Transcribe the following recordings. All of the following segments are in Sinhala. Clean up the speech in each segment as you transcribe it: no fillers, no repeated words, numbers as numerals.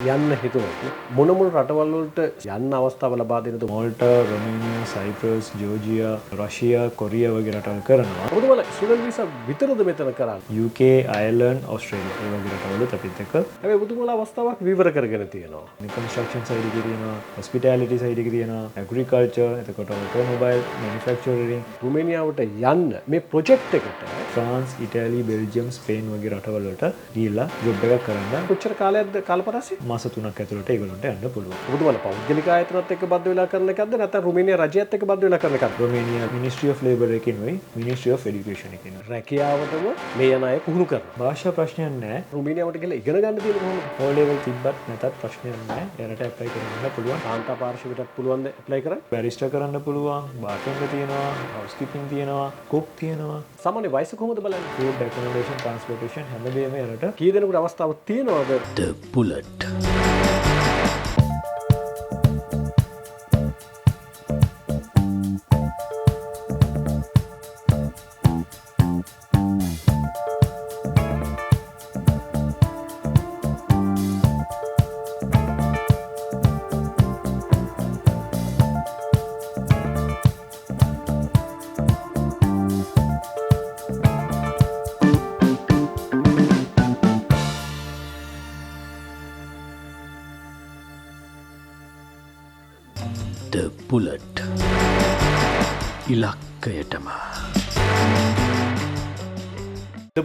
යන්න හිතුනොත් මොන මොන රටවල් වලට යන්න අවස්ථාව ලබා දෙනද? මෝල්ටා, රොමේනියා, සයිප්‍රස්, ජෝර්ජියා, රෂියා, කොරියා වගේ රටවල් කරනවා. මොකද මල ස්ටුඩන්ට් වීසා විතරද මෙතන කරන්නේ? UK, අයර්ලන්ඩ්, ඕස්ට්‍රේලියා ඒ වගේ රටවල අපිත් එක්ක හැබැයි බුදුමල අවස්ථාවක් විවර කරගෙන තියෙනවා. කන්ස්ට්‍රක්ෂන් සයිඩ් එකේ තියෙනවා, හොස්පිටැලිටි සයිඩ් එකේ තියෙනවා, ඇග්‍රිකල්චර්, එතකොට ඔටෝමොබයිල්, මැනුෆැක්චරින්. රුමේනියාවට යන්න මේ ප්‍රොජෙක්ට් එකට ෆ්‍රාන්ස්, ඉතාලි, බෙල්ජියම්, ස්පේන් වගේ රටවල් වලට ගිහිල්ලා ජොබ් එකක් කරන්න කොච්චර කාලයක්ද කාලපරාසය? මාස 3ක් ඇතුළත ඒගොල්ලන්ට යන්න පුළුවන්. බුදුමල පෞද්ගලික ආයතනත් එක්ක බද්ධ වෙලා කරන එකක්ද නැත්නම් රුමේනියා රජයත් එක්ක බද්ධ වෙලා කරන එකක්ද? රොමේනියා මිනිස්ට්‍රි ඔෆ් ලේබර් එකකින් වෙයි, මිනිස්ට්‍රි ඔෆ් එඩියුකේෂන් එකකින්. රැකියාවටම මේ යන අය පුහුණු කරනවා. භාෂා ප්‍රශ්නයක් නැහැ. රුමේනියාවට ගිහලා ඉගෙන ගන්න තියෙන කොහොමද? ඕ ලෙවල් තිබ්බත් නැතත් ප්‍රශ්නයක් නැහැ. එයාලට ඇප්ලයි කරන්න පුළුවන්. කාන්තා පාර්ශවයටත් පුළුවන් ද ඇප්ලයි කරන්න? බැරිස්ටර් කරන්න පුළුවන්, බාර්ටෙන්ඩර් තියෙනවා, හවුස්කීපින් තියෙනවා, කුක් තියෙනවා. සාමාන්‍ය වයස කොහොමද බලන්නේ? ෆුඩ් ඇකොමොඩේෂන්, ට්‍රාන්ස්පෝර්ටේෂන් හැමදේම එයාලට කී දෙනෙකුට අවස්ථාවක් තියෙනවද? The Bullet. The Bullet. ඉලක්කයටම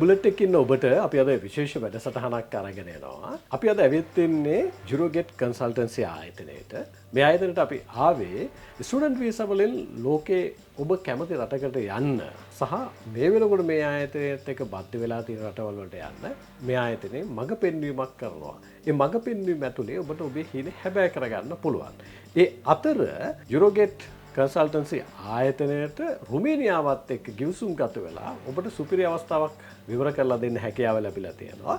බුලට් එකකින් ඉන්න ඔබට අපි අද විශේෂ වැඩසටහනක් අරගෙන යනවා. අපි අද ඇවිත් ඉන්නේ ජුරෝගෙට් කන්සල්ටන්සි ආයතනයේට. මේ ආයතනයට අපි ආවේ ස්ටුඩන්ට් වීසා වලින් ලෝකේ ඔබ කැමති රටකට යන්න සහ මේ වෙනකොට මේ ආයතනයේත් එක්ක බද්ධ වෙලා තියෙන රටවල් වලට යන්න මේ ආයතනයේ මඟ පෙන්වීමක් කරනවා. ඒ මඟ පෙන්වීම ඇතුලේ ඔබට ඔබේ හිනේ හැබෑ කරගන්න පුළුවන්. ඒ අතර යුරෝගෙට් කන්සල්ටන්සි ආයතනයට රුමේනියාවත් එක්ක ගිවිසුම් ගත වෙලා ඔබට සුපිරි අවස්ථාවක් විවර කරලා දෙන්න හැකියාව ලැබිලා තියෙනවා.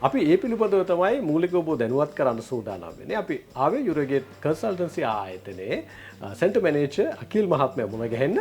අපි ඒ පිළිබඳව තමයි මූලිකව ඔබ දැනුවත් කරන්න සූදානම් වෙන්නේ. අපි ආවේ යුරෝගෙට් කන්සල්ටන්සි ආයතනයේ සෙන්ටර් මැනේජර් අකිල් මහත්මයා මුණ ගැහෙන්න.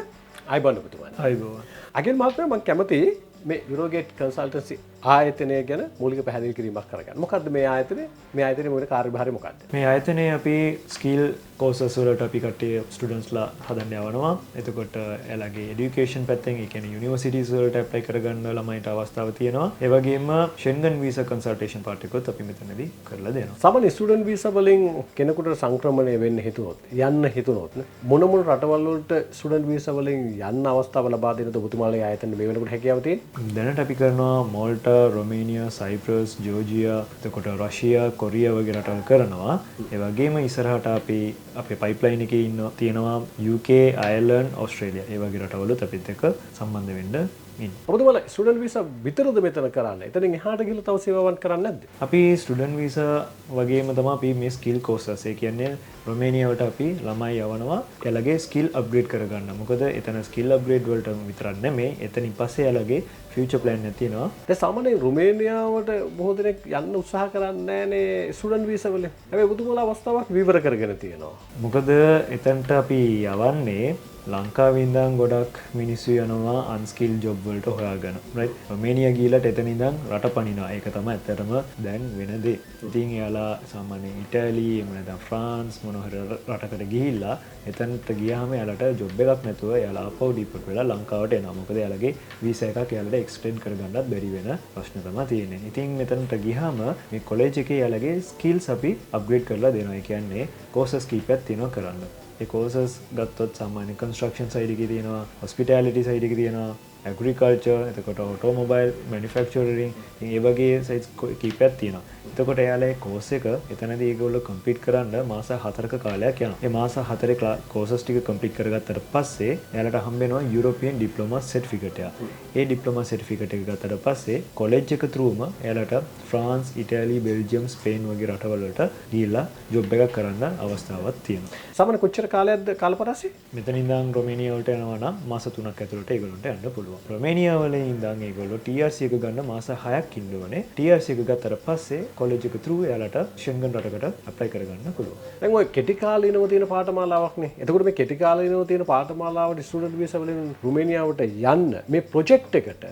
ආයිබෝන් ඔබතුමානි. ආයිබෝන්. අකිල් මහත්මයා මම කැමතියි මේ යුරෝගෙට් කන්සල්ටන්සි ආයතනය ගැන මූලික පැහැදිලි කිරීමක් කරගන්න. මොකද්ද මේ ආයතනය? මේ ආයතනයේ මූලික කාර්යභාරය මොකක්ද? මේ ආයතනයේ අපි ස්කිල් කෝසස් වලට අපි කට්ටිය ස්ටුඩන්ට්ස්ලා හදන්න යවනවා. එතකොට එයාලගේ এডুকেෂන් පැත්තෙන් ඒ කියන්නේ යුනිවර්සිටිස් වලට ඇප්ලයි කරගන්න ළමයින්ට අවස්ථාව තියෙනවා. ඒ වගේම ෂෙන්ගන් වීසා කන්සල්ටේෂන් පාර්ට් එකත් අපි මෙතනදී කරලා දෙනවා. සාමාන්‍ය ස්ටුඩන්ට් වීසා වලින් කෙනෙකුට සංක්‍රමණය වෙන්න හිතුනොත් යන්න හිතුනොත් මොන මොන රටවල් වලට ස්ටුඩන්ට් වීසා වලින් යන්න අවස්ථාව ලබා දෙන්නද ඔබතුමාලගේ ආයතනයේ මේ වෙනකොට හැකියාව තියෙන්නේ? දැනට අපි කරනවා මෝල්ටා, රොමේනියා, සයිප්‍රස්, ජෝර්ජියා, එතකොට රෂියා, කොරියා වගේ රටවල් කරනවා. ඒ වගේම ඉස්සරහට අපි අපේ පයිප්ලයින් එකේ තියෙනවා UK, අයර්ලන්ඩ්, ඕස්ට්‍රේලියා ඒ වගේ රටවලුත් අපිත් එක්ක සම්බන්ධ වෙන්න ඉන්නේ. ඔබතුමාලා ස්ටුඩන්ට් වීසා විතරද මෙතන කරන්නේ? එතනින් එහාට ගිහලා තව සේවාවන් කරන්නේ නැද්ද? අපි ස්ටුඩන්ට් වීසා වගේම තමයි අපි මේ ස්කිල් කෝසස් ඒ කියන්නේ රොමේනියාවට අපි ළමයි යවනවා එයාලගේ ස්කිල් අප්ග්‍රේඩ් කරගන්න. මොකද එතන ස්කිල් අප්ග්‍රේඩ් වලට විතරක් නෙමෙයි එතනින් පස්සේ එයාලගේ ෆියුචර් ප්ලෑන් එකක් තියෙනවා. දැන් සාමාන්‍යයෙන් රුමේනියාවට බොහෝ දෙනෙක් යන්න උත්සාහ කරන්නේ නැහනේ ස්ටුඩන්ට් වීසා වලින්. හැබැයි ඔබතුමාලා අවස්ථාවක් විවර කරගෙන තියෙනවා. මොකද එතනට අපි යවන්නේ ලංකාවේ ඉඳන් ගොඩක් මිනිස්සු යනවා අන්ස්කිල් ජොබ් වලට හොයාගෙන. රයිට්. රොමේනියා ගිහලා එතන ඉඳන් රට පනිනවා. ඒක තමයි ඇත්තටම දැන් වෙන දේ. ඉතින් එයාලා සාමාන්‍යයෙන් ඉතාලි එහෙම නැත්නම් ෆ්‍රාන්ස් මොන හරි රටකට ගිහිල්ලා එතනට ගියාම එයාලට ජොබ් එකක් නැතුව එයාලා ආපහු ඩිපෝට් වෙලා ලංකාවට එනවා. මොකද එයාලගේ වීසා එකක් එයාලට එක්ස්ටෙන්ඩ් කරගන්නත් බැරි වෙන ප්‍රශ්න තමයි තියෙන්නේ. ඉතින් මෙතනට ගියාම මේ කොලෙජ් එකේ එයාලගේ ස්කිල්ස් අපි අප්ග්‍රේඩ් කරලා දෙනවා. ඒ කියන්නේ කෝසස් කීපයක් තියෙනවා කරන්න. ඒ කෝසස් ගත්තොත් සාමාන්‍ය කන්ස්ට්‍රක්ෂන් සයිඩ් එකේ තියෙනවා, හොස්පිටැලිටි සයිඩ් එකේ තියෙනවා, ඇග්‍රිකල්චර්, එතකොට ඔටෝමොබයිල්, මැනුෆැක්චරින් ඒ වගේ සයිඩ්ස් කීපයක් තියෙනවා. එතකොට එයාලා ඒ කෝස් එක එතනදී ඒගොල්ලෝ කම්ප්ලීට් කරන්න මාස 4ක කාලයක් යනවා. ඒ මාස 4 කෝසස් ටික කම්ප්ලීට් කරගත්තට පස්සේ එයාලට හම්බ වෙනවා යුරෝපියන් ඩිප්ලෝමා සර්ටිෆිකේට් එක. ඒ ඩිප්ලෝමා සර්ටිෆිකේට් එක ගත්තට පස්සේ කොලෙජ් එක throughම එයාලට ෆ්‍රාන්ස්, ඉතාලි, බෙල්ජියම්, ස්පේන් වගේ රටවල් වලට ගිහිල්ලා ජොබ් එකක් කරන්න අවස්ථාවක් තියෙනවා. සාමාන්‍ය කොච්චර කාලයක්ද කාලපරාසය? මෙතන ඉඳන් රොමේනියා වලට යනවා නම් මාස 3ක් ඇතුළත ඒගොල්ලන්ට යන්න පුළුවන්. රොමේනියා වල ඉඳන් ඒගොල්ලෝ TRC එක ගන්න මාස 6ක් ඉන්න ඕනේ. TRC එක ගත්තට පස්සේ කොලෙජ් එක through එයාලට ෂෙන්ගන් රටකට ඇප්ලයි කරගන්න පුළුවන්. දැන් ඔය කෙටි කාලීනව තියෙන පාඨමාලාවක්නේ. එතකොට මේ කෙටි කාලීනව තියෙන පාඨමාලාවට ස්ටුඩන්ට් වීසා වලින් රුමේනියාවට යන්න මේ ප්‍රොජෙක්ට් එකට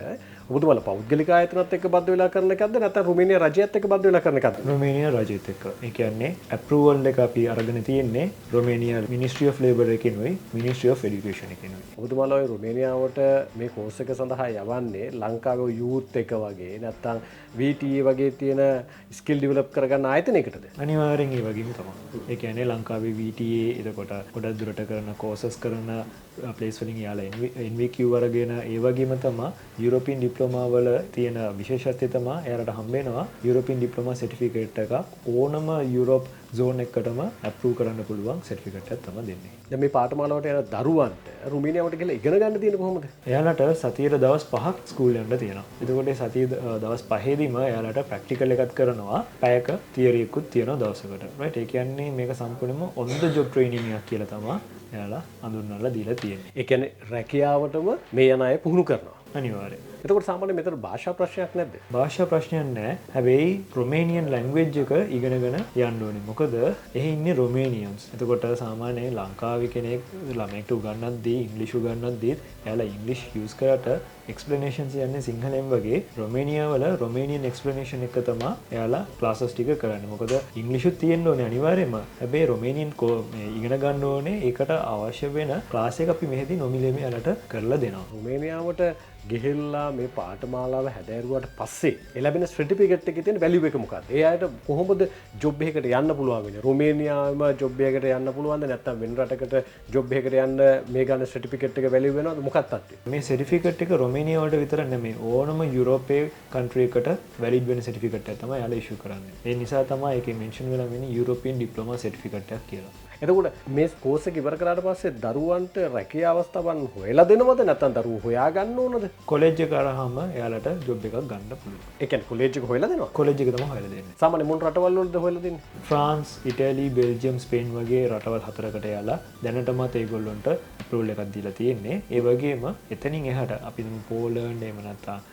ඔබතුමාලා පෞද්ගලික ආයතනත් එක්ක බද්ධ වෙලා කරන එකක්ද නැත්නම් රුමේනියා රජයත් එක්ක බද්ධ වෙලා කරන එකක්ද? රොමේනියා රජයත් එක්ක. ඒ කියන්නේ approval එක අපි අරගෙන තියෙන්නේ රොමේනියා Ministry of Labour එකෙනුයි Ministry of Education එකෙනුයි. ඔබතුමාලා ඔය රුමේනියාවට මේ කෝස් එක සඳහා යවන්නේ ලංකාවේ යූත් එක වගේ නැත්නම් VTA වගේ තියෙන ස්කිල් ඩෙවලොප් කරගන්න ආයතනයකටද? අනිවාර්යෙන් ඒ වගේම තමයි. ඒ කියන්නේ ලංකාවේ VTA එතකොට ගොඩක් දුරට කරන කෝසස් කරන ප්ලේස් වලින් යාලා NVQ අරගෙන ඒ වගේම තමයි යුරෝපියන් ඩිප්ලෝමා වල තියෙන විශේෂත්වය තමයි එයාලට හම්බ වෙනවා යුරෝපියන් ඩිප්ලෝමා සර්ටිෆිකේට් එකක් ඕනම යුරෝප් zone එකකටම අප්‍රූව් කරන්න පුළුවන් සර්ටිෆිකේට් එකක් තමයි දෙන්නේ. දැන් මේ පාඨමාලාවට යන දරුවන්ට රුමේනියාවට ගිහලා ඉගෙන ගන්න තියෙන කොහොමද? එයාලට සතියට දවස් 5ක් ස්කූල් යන්න තියෙනවා. එතකොට ඒ සතිය දවස් 5ෙදිම එයාලට ප්‍රැක්ටිකල් එකක් කරනවා. පැයක තියරි එකකුත් තියෙනවා දවසකට. රයිට්? ඒ කියන්නේ මේක සම්පූර්ණයෙන්ම on the job training එකක් කියලා තමයි එයාලා හඳුන්වලා දීලා තියෙන්නේ. ඒ කියන්නේ රැකියාවටම මේ යන අය පුහුණු කරනවා. අනිවාර්යයෙන්. එතකොට සාමාන්‍යයෙන් මෙතන භාෂා ප්‍රශ්නයක් නැද්ද? භාෂා ප්‍රශ්නයක් නැහැ. හැබැයි රොමේනියන් ලැන්ග්වේජ් එක ඉගෙනගෙන යන්න ඕනේ. මොකද එහි ඉන්නේ රොමේනියන්ස්. එතකොට සාමාන්‍යයෙන් ලංකාවේ කෙනෙක් ළමයෙක්ට උගන්වද්දී ඉංග්‍රීසි උගන්වද්දී එයාලා ඉංග්‍රීසි යූස් කරාට එක්ස්ප්ලනේෂන්ස් යන්නේ සිංහලෙන් වගේ රොමේනියා වල රොමේනියන් එක්ස්ප්ලනේෂන් එක තමයි එයාලා ක්ලාසස් ටික කරන්නේ. මොකද ඉංග්‍රීසිත් තියෙන්න ඕනේ අනිවාර්යයෙන්ම. හැබැයි රොමේනියන් ඉගෙන ගන්න ඕනේ. ඒකට අවශ්‍ය වෙන ක්ලාස් එක අපි මෙහෙදී නොමිලේම එයාලට කරලා දෙනවා. රුමේනියාවට ගිහිල්ලා මේ පාඨමාලාව හැදෑරුවාට පස්සේ ලැබෙන සර්ටිෆිකේට් එකේ තියෙන වැලියු එක මොකක්ද? ඒ අයට කොහොමද ජොබ් එකකට යන්න පුළුවන් වෙන්නේ? රුමේනියාවේම ජොබ් එකකට යන්න පුළුවන්ද නැත්නම් වෙන රටකට ජොබ් එකකට යන්න මේ ගන්න සර්ටිෆිකේට් එක වැලියු වෙනවද? මොකක්ද තත්ත්වය? මේ සර්ටිෆිකේට් එක රොමේනියා වලට විතර නෙමෙයි ඕනම යුරෝපයේ කන්ට්‍රි එකට වැලිඩ් වෙන සර්ටිෆිකේට් එකක් තමයි යාලා ඉෂුව කරන්නේ. ඒ නිසා තමයි ඒකේ මෙන්ෂන් වෙලා වෙන්නේ යුරෝපියන් ඩිප්ලෝමා සර්ටිෆිකේට් එකක් කියලා. එතකොට මේ කෝස් එක ඉවර කරාට පස්සේ දරුවන්ට රැකියා අවස්ථාවන් හොයලා දෙනවද නැත්නම් දරුවෝ හොයා ගන්න ඕනද? කොලෙජ් එක කරාම එයාලට ජොබ් එකක් ගන්න පුළුවන්. ඒ කියන්නේ කොලෙජ් එක හොයලා දෙනවා? කොලෙජ් එක තමයි හොයලා දෙන්නේ. සාමාන්‍ය මොන රටවල් වලද හොයලා දෙන්නේ? ෆ්‍රාන්ස්, ඉටලි, බෙල්ජියම්, ස්පේන් වගේ රටවල් 4කට යාලා දැනටමත් ඒගොල්ලොන්ට අප්‍රූවල් එකක් දීලා තියෙන්නේ. ඒ වගේම එතනින් එහාට අපි දුමු පෝලන්ඩ් එහෙම නැත්නම්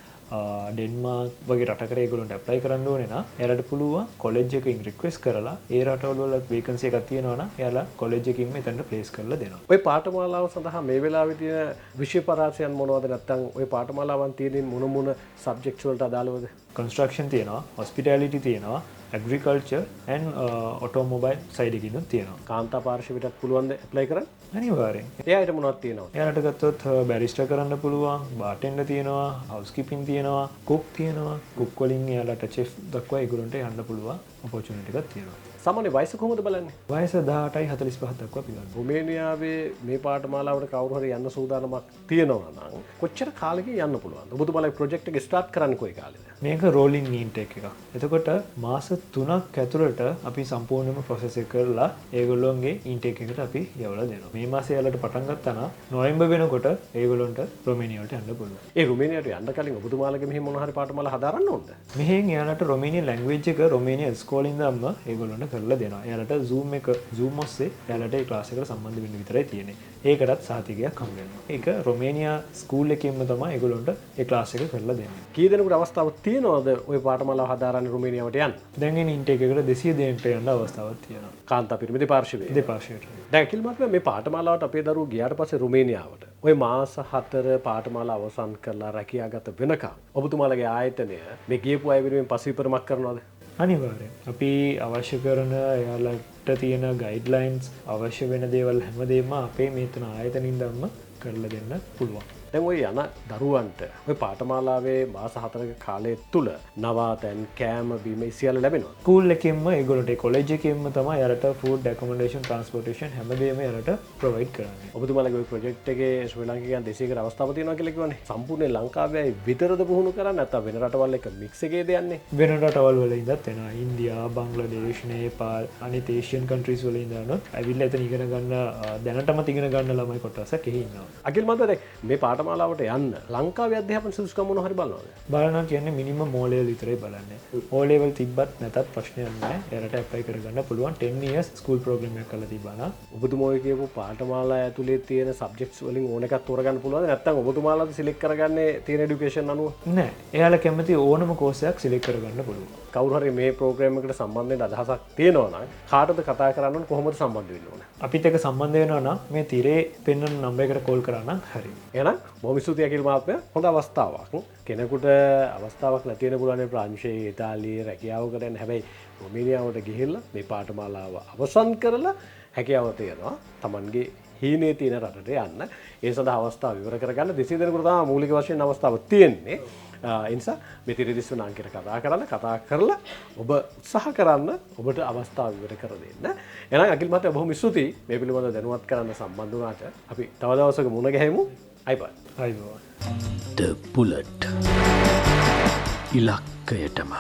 ඩෙන්මාර්ක් වගේ රටකට ඒගොල්ලන්ට ඇප්ලයි කරන්න ඕනේ නම් එයාලට පුළුවන් කොලෙජ් එකකින් රික්වෙස්ට් කරලා ඒ රටවල වල වේකන්සි එකක් තියෙනවා නම් එයාලා කොලෙජ් එකකින්ම එතනට ප්ලේස් කරලා දෙනවා. ඔය පාඨමාලාව සඳහා මේ වෙලාවේ තියෙන විෂය පරාසයන් මොනවද නැත්නම් ඔය පාඨමාලාවන් තියෙන මොන සබ්ජෙක්ට්ස් වලට අදාළවද? කන්ස්ට්‍රක්ෂන් තියෙනවා, හොස්පිටැලිටි තියෙනවා, ඇග්‍රිකල්චර් ඇන්ඩ් ඔටෝමොබයිල් සයිඩ් එකකින් තියෙනවා. කාන්තා පාර්ශවයටත් පුළුවන් ද ඇප්ලයි කරන්න? අනිවාර්යෙන්. එයාට මොනවද තියෙනවද? එයාලට ගත්තොත් බැරිස්ටර් කරන්න පුළුවන්, බාර්ටෙන්ඩර් තියෙනවා, හවුස්කීපින් තියෙනවා, කුක් තියෙනවා. කුක් වලින් එයාලට චෙෆ් දක්වා ඒගොල්ලන්ට යන්න පුළුවන් ඔපෝචුනිටි එකක් තියෙනවා. සාමාන්‍ය වයස කොහොමද බලන්නේ? වයස 18යි 45 දක්වා අපි ගන්නවා. රුමේනියාවේ මේ පාඨමාලාවට කවුරු හරි යන්න සූදානමක් තියෙනවා නම් කොච්චර කාලෙකින් යන්න පුළුවන්ද? ඔබතුමාලගේ ප්‍රොජෙක්ට් එක ස්ටාර්ට් කරන්නේ කොයි කාලෙද? මේක රෝලින් ඉන්ටේක් එකක්. එතකොට මාස 3ක් ඇතුළත අපි සම්පූර්ණයෙන්ම ප්‍රොසෙස් එක කරලා ඒගොල්ලෝන්ගේ ඉන්ටේක් එකට අපි යවලා දෙනවා. මේ මාසේ යාලට පටන් ගත්තා නම් නොවැම්බර් වෙනකොට ඒගොල්ලොන්ට රොමේනියාවට යන්න පුළුවන්. ඒ රුමේනියාවට යන්න කලින් ඔබතුමාලගේ මෙහි මොන හරි පාඨමාලා හදාරන්න ඕනද? මෙහෙන් යාලට රොමේනියන් ලැන්ග්වේජ් එක රොමේනියා ඉස්කෝලේ ඉඳන්ම ඒගොල්ලොන්ට කරලා දෙනවා. එයාලට Zoom ඔස්සේ එයාලට ඒ ක්ලාස් එකට සම්බන්ධ වෙන්න විතරයි තියෙන්නේ. ඒකටත් සහතිකයක් හම්බ වෙනවා. ඒක රොමේනියා ස්කූල් එකෙන්ම තමයි ඒගොල්ලොන්ට ඒ ක්ලාස් එක කරලා දෙන්නේ. කී දෙනෙකුට අවස්ථාවක් තියෙනවද ওই පාඨමාලාව හදාරන්න රුමේනියාවට යන්න? දැන් එන ඉන්ටේක් එකට 200 දෙනෙක්ට යන්න අවස්ථාවක් තියෙනවා. කාන්තා පිරිමි දෙපාර්ශ්වයේ. දෙපාර්ශ්වයට. දැන් අකිල් මහත්මයා මේ පාඨමාලාවට අපේ දරුවෝ ගියාට පස්සේ රුමේනියාවට ওই මාස 4 පාඨමාලා අවසන් කරලා රැකියාගත වෙනකම් ඔබතුමාලගේ ආයතනය මේ ගියපු අය වෙනුවෙන් පසුවිපරමක් කරනවද? අනිවාර්යෙන්. අපි අවශ්‍ය කරන එයාලට තියෙන ගයිඩ්ලයින්ස් අවශ්‍ය වෙන දේවල් හැමදේම අපේ මේ තුන ආයතනින් ධම්ම කරලා දෙන්න පුළුවන්. දැන් ඔය යන දරුවන්ට ඔය පාඨමාලාවේ මාස 4ක කාලය තුල නවාතැන් කෑම බීම සියල්ල ලැබෙනවා. ස්කූල් එකෙන්ම ඒගොල්ලන්ට කොලෙජ් එකෙන්ම තමයි යාලට ෆුඩ් ඇකොමොඩේෂන් ට්‍රාන්ස්පෝර්ටේෂන් හැමදේම යාලට ප්‍රොවයිඩ් කරන්නේ. ඔබතුමාලගේ ඔය ප්‍රොජෙක්ට් එකේ ශ්‍රී ලාංකිකයන් 200කට අවස්ථාවක් තියෙනවා කියලා කිව්වනේ. සම්පූර්ණ ලංකාවේ විතරද පුහුණු කරන්නේ නැත්නම් වෙන රටවල් එක මික්ස් එකේද යන්නේ? වෙන රටවල් වල ඉඳත් එනවා. ඉන්දියා, බංග්ලාදේශ්, නේපාල්, අනිත් ඒෂියන් කන්ට්‍රීස් වල ඉඳනොත් ඇවිල්ලා එතන ඉගෙන ගන්න දැනටමත් ඉගෙන ගන්න ළමයි කොටසක් එහි ඉන්නවා. අකිල් මහත්මයා දැන් මේ පාඨමාලාවට යන්න ලංකාවේ අධ්‍යාපන සුදුසුකම් මොන හරි බලනවද? බලනවා කියන්නේ මිනිමම් O level විතරයි බලන්නේ. O level තිබ්බත් නැතත් ප්‍රශ්නයක් නැහැ. එයාලට ඇප්ලයි කරගන්න පුළුවන් 10 years ස්කූල් ප්‍රෝග්‍රෑම් එකක් කරලා තිබ්බා. ඔබතුමා ඔය කියපු පාඨමාලා ඇතුලේ තියෙන සබ්ජෙක්ට්ස් වලින් ඕන එකක් තෝරගන්න පුළුවන්ද? නැත්නම් ඔබතුමාලාද සිලෙක්ට් කරගන්නේ තියෙන এডুকেෂන් අනුව? නෑ. එයාලා කැමති ඕනම කෝස් එකක් සිලෙක්ට් කරගන්න පුළුවන්. කවුරු හරි මේ ප්‍රෝග්‍රෑම් එකට සම්බන්ධ වෙන්න අදහසක් තියෙනවා නම් කාටද කතා කරන්න ඕන කොහොමද සම්බන්ධ වෙන්න ඕන? අපිත් එක්ක සම්බන්ධ වෙනවා නම් මේ තිරේ පෙන්වන නම්බර් එකට කෝල් කරා නම් හරි. එහෙනම් බොහොම ස්තුතියි අකිල මහත්මයා. හොඳ අවස්ථාවක්. කෙනෙකුට අවස්ථාවක් නැති වෙන පුළුවන් ප්‍රංශයේ ඉතාලියේ රැකියාව කරන්න. හැබැයි රොමේනියාවට ගිහිල්ලා මේ පාඨමාලාව අවසන් කරලා හැකියාව තියෙනවා. Tamanගේ හීනේ තියෙන රටට යන්න. ඒ සඳහා අවස්ථාව විවර කරගන්න 200 දෙනෙකුට තමයි මූලික වශයෙන් අවස්ථාව තියෙන්නේ. ඒ නිසා මේ 33 වන අංකයට කතා කරලා ඔබ උත්සාහ කරන්න ඔබට අවස්ථාව විවර කර දෙන්න. එහෙනම් අකිල මහත්තයා බොහොම ස්තුතියි මේ පිළිබඳව දැනුවත් කරන්න සම්බන්ධ වුණාට. අපි තව දවසක මුණ ගැහෙමු. අයිබෝන්. අයිබෝන්. The Bullet. ඉලක්කයටම